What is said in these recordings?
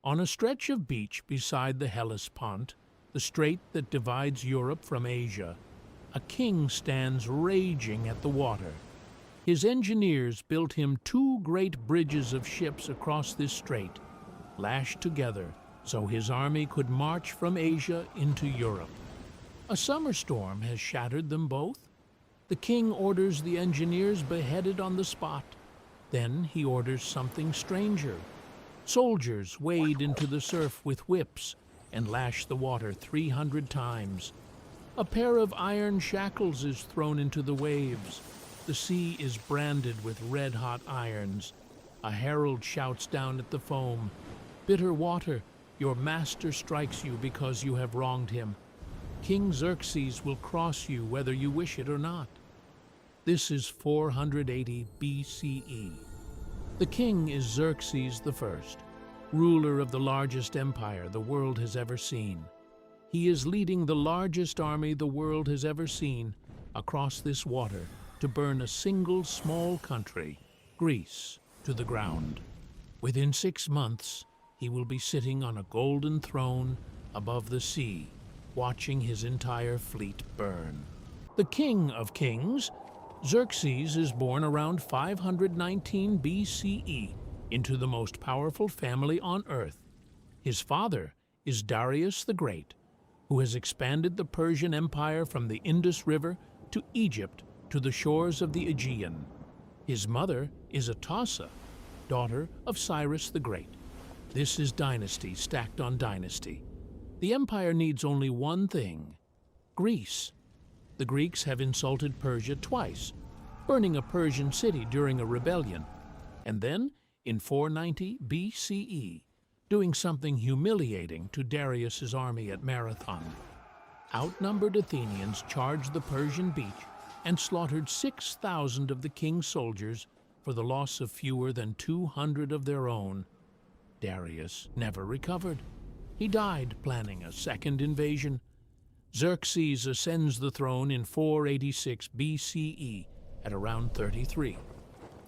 On a stretch of beach beside the Hellespont, the strait that divides Europe from Asia, a king stands raging at the water. His engineers built him two great bridges of ships across this strait, lashed together so his army could march from Asia into Europe. A summer storm has shattered them both. The king orders the engineers beheaded on the spot. Then he orders something stranger. Soldiers wade into the surf with whips and lash the water 300 times. A pair of iron shackles is thrown into the waves. The sea is branded with red-hot irons. A herald shouts down at the foam, "Bitter water, your master strikes you because you have wronged him. King Xerxes will cross you whether you wish it or not." This is 480 BCE. The king is Xerxes I, ruler of the largest empire the world has ever seen. He is leading the largest army the world has ever seen across this water to burn a single small country, Greece, to the ground. Within 6 months, he will be sitting on a golden throne above the sea, watching his entire fleet burn. The king of kings, Xerxes, is born around 519 BCE into the most powerful family on earth. His father is Darius the Great, who has expanded the Persian Empire from the Indus River to Egypt to the shores of the Aegean. His mother is Atossa, daughter of Cyrus the Great. This is dynasty stacked on dynasty. The empire needs only one thing: Greece. The Greeks have insulted Persia twice, burning a Persian city during a rebellion, and then, in 490 BCE, doing something humiliating to Darius's army at Marathon. Outnumbered Athenians charged the Persian beach and slaughtered 6,000 of the king's soldiers for the loss of fewer than 200 of their own. Darius never recovered. He died planning a second invasion. Xerxes ascends the throne in 486 BCE at around 33.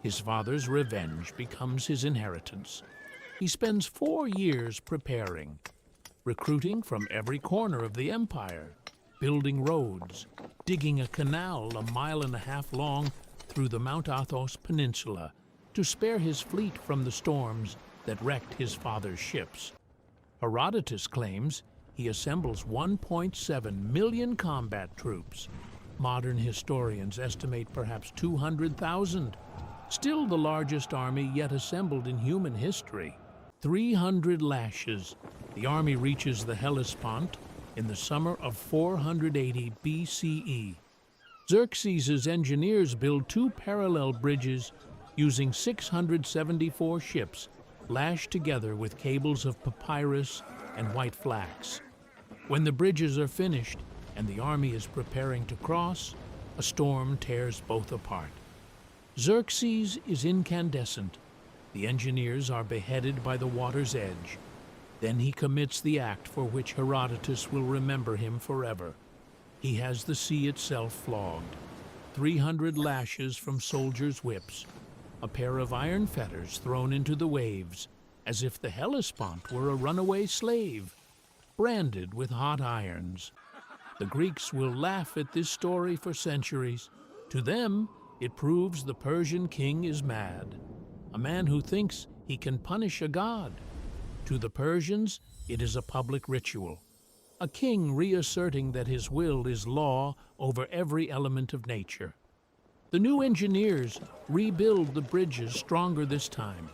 His father's revenge becomes his inheritance. He spends 4 years preparing, recruiting from every corner of the empire, building roads, digging a canal 1.5 miles long through the Mount Athos Peninsula to spare his fleet from the storms that wrecked his father's ships. Herodotus claims he assembles 1.7 million combat troops. Modern historians estimate perhaps 200,000. Still the largest army yet assembled in human history. 300 lashes. The army reaches the Hellespont in the summer of 480 BCE. Xerxes' engineers build 2 parallel bridges using 674 ships lashed together with cables of papyrus and white flax. When the bridges are finished and the army is preparing to cross, a storm tears both apart. Xerxes is incandescent. The engineers are beheaded by the water's edge. Then he commits the act for which Herodotus will remember him forever. He has the sea itself flogged, 300 lashes from soldiers' whips, a pair of iron fetters thrown into the waves, as if the Hellespont were a runaway slave, branded with hot irons. The Greeks will laugh at this story for centuries. To them, it proves the Persian king is mad, a man who thinks he can punish a god. To the Persians, it is a public ritual, a king reasserting that his will is law over every element of nature. The new engineers rebuild the bridges stronger this time.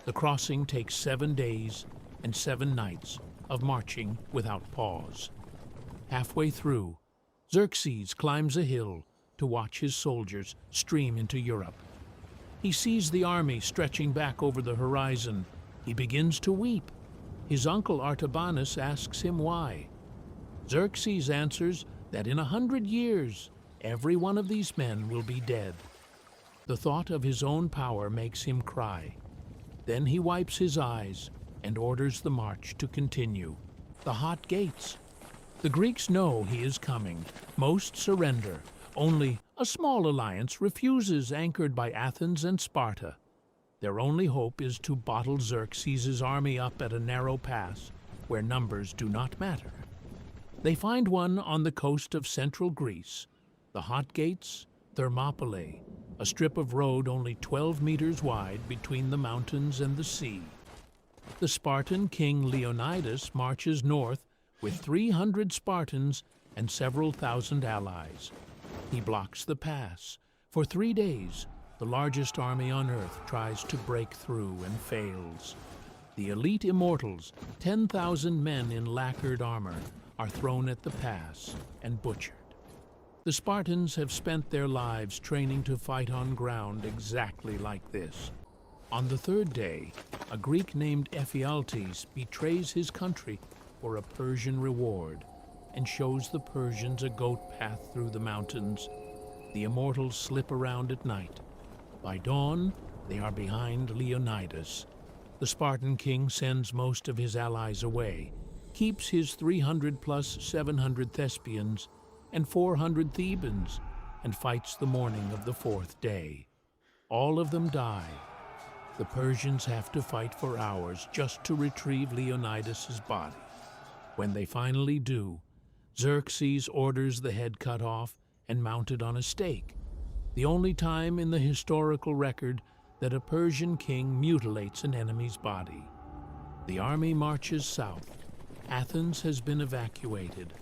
The crossing takes 7 days and 7 nights of marching without pause. Halfway through, Xerxes climbs a hill to watch his soldiers stream into Europe. He sees the army stretching back over the horizon. He begins to weep. His uncle Artabanus asks him why. Xerxes answers that in 100 years, every one of these men will be dead. The thought of his own power makes him cry. Then he wipes his eyes and orders the march to continue. The hot gates. The Greeks know he is coming. Most surrender. Only a small alliance refuses, anchored by Athens and Sparta. Their only hope is to bottle Xerxes' army up at a narrow pass where numbers do not matter. They find one on the coast of central Greece, the Hot Gates, Thermopylae, a strip of road only 12 meters wide between the mountains and the sea. The Spartan king Leonidas marches north with 300 Spartans and several thousand allies. He blocks the pass. For 3 days, the largest army on earth tries to break through and fails. The elite immortals, 10,000 men in lacquered armor, are thrown at the pass and butchered. The Spartans have spent their lives training to fight on ground exactly like this. On the 3rd day, a Greek named Ephialtes betrays his country for a Persian reward and shows the Persians a goat path through the mountains. The immortals slip around at night. By dawn, they are behind Leonidas. The Spartan king sends most of his allies away, keeps his 300 plus 700 Thespians and 400 Thebans, and fights the morning of the 4th day. All of them die. The Persians have to fight for hours just to retrieve Leonidas's body. When they finally do, Xerxes orders the head cut off and mounted on a stake, the only time in the historical record that a Persian king mutilates an enemy's body. The army marches south. Athens has been evacuated.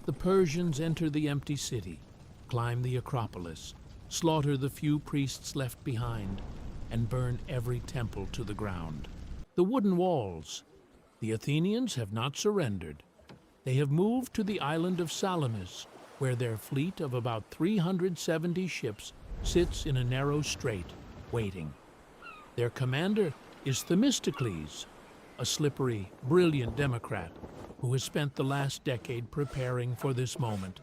The Persians enter the empty city, climb the Acropolis, slaughter the few priests left behind, and burn every temple to the ground. The wooden walls. The Athenians have not surrendered. They have moved to the island of Salamis, where their fleet of about 370 ships sits in a narrow strait, waiting. Their commander is Themistocles, a slippery, brilliant Democrat who has spent the last decade preparing for this moment.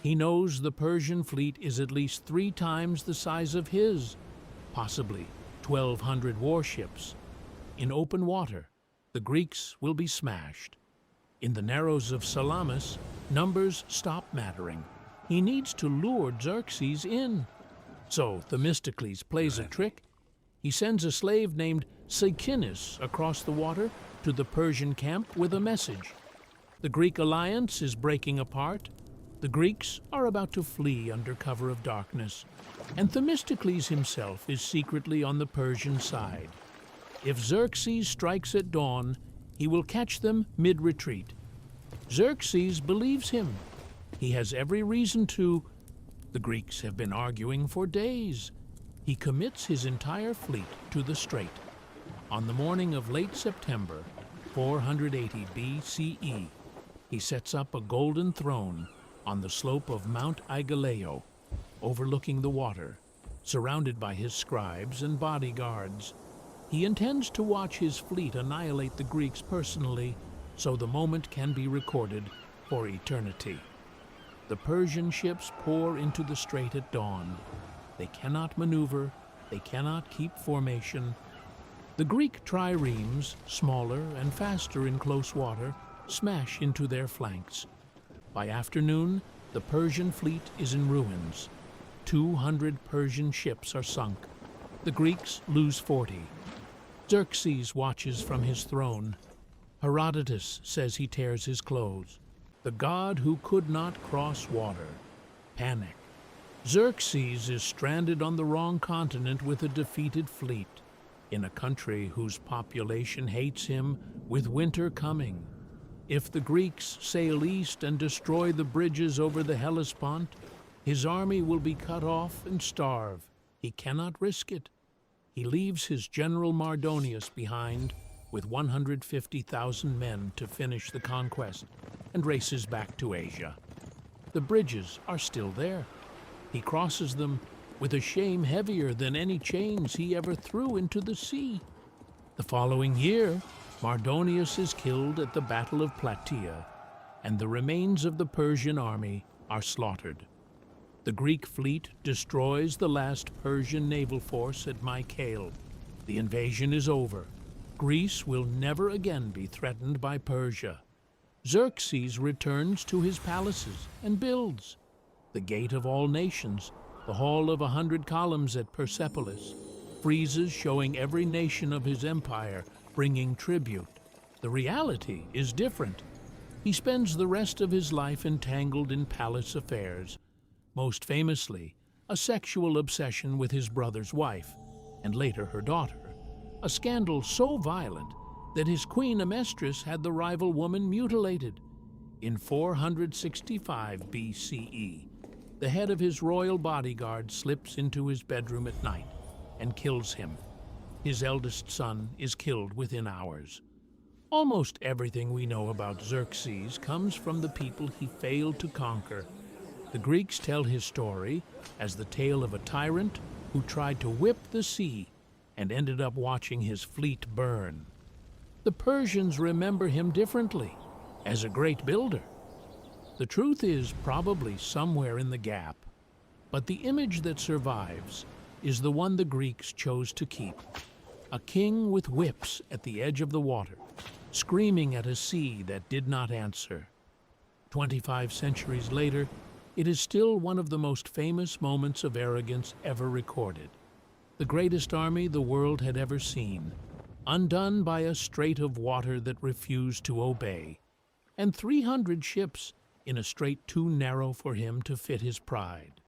He knows the Persian fleet is at least 3 times the size of his, possibly 1,200 warships. In open water, the Greeks will be smashed. In the narrows of Salamis, numbers stop mattering. He needs to lure Xerxes in. So Themistocles plays a trick. He sends a slave named Seikinis across the water to the Persian camp with a message. The Greek alliance is breaking apart. The Greeks are about to flee under cover of darkness, and Themistocles himself is secretly on the Persian side. If Xerxes strikes at dawn, he will catch them mid-retreat. Xerxes believes him. He has every reason to. The Greeks have been arguing for days. He commits his entire fleet to the strait. On the morning of late September, 480 BCE, he sets up a golden throne on the slope of Mount Aigaleo, overlooking the water, surrounded by his scribes and bodyguards. He intends to watch his fleet annihilate the Greeks personally, so the moment can be recorded for eternity. The Persian ships pour into the strait at dawn. They cannot maneuver, they cannot keep formation. The Greek triremes, smaller and faster in close water, smash into their flanks. By afternoon, the Persian fleet is in ruins. 200 Persian ships are sunk. The Greeks lose 40. Xerxes watches from his throne. Herodotus says he tears his clothes. The god who could not cross water. Panic. Xerxes is stranded on the wrong continent with a defeated fleet, in a country whose population hates him with winter coming. If the Greeks sail east and destroy the bridges over the Hellespont, his army will be cut off and starve. He cannot risk it. He leaves his general Mardonius behind with 150,000 men to finish the conquest and races back to Asia. The bridges are still there. He crosses them with a shame heavier than any chains he ever threw into the sea. The following year, Mardonius is killed at the Battle of Plataea, and the remains of the Persian army are slaughtered. The Greek fleet destroys the last Persian naval force at Mycale. The invasion is over. Greece will never again be threatened by Persia. Xerxes returns to his palaces and builds the Gate of All Nations, the Hall of 100 Columns at Persepolis, friezes showing every nation of his empire bringing tribute. The reality is different. He spends the rest of his life entangled in palace affairs, most famously a sexual obsession with his brother's wife, and later her daughter, a scandal so violent that his queen Amestris had the rival woman mutilated. In 465 BCE, the head of his royal bodyguard slips into his bedroom at night and kills him. His eldest son is killed within hours. Almost everything we know about Xerxes comes from the people he failed to conquer. The Greeks tell his story as the tale of a tyrant who tried to whip the sea and ended up watching his fleet burn. The Persians remember him differently, as a great builder. The truth is probably somewhere in the gap, but the image that survives is the one the Greeks chose to keep. A king with whips at the edge of the water, screaming at a sea that did not answer. 25 centuries later, it is still one of the most famous moments of arrogance ever recorded. The greatest army the world had ever seen, undone by a strait of water that refused to obey, and 300 ships in a strait too narrow for him to fit his pride.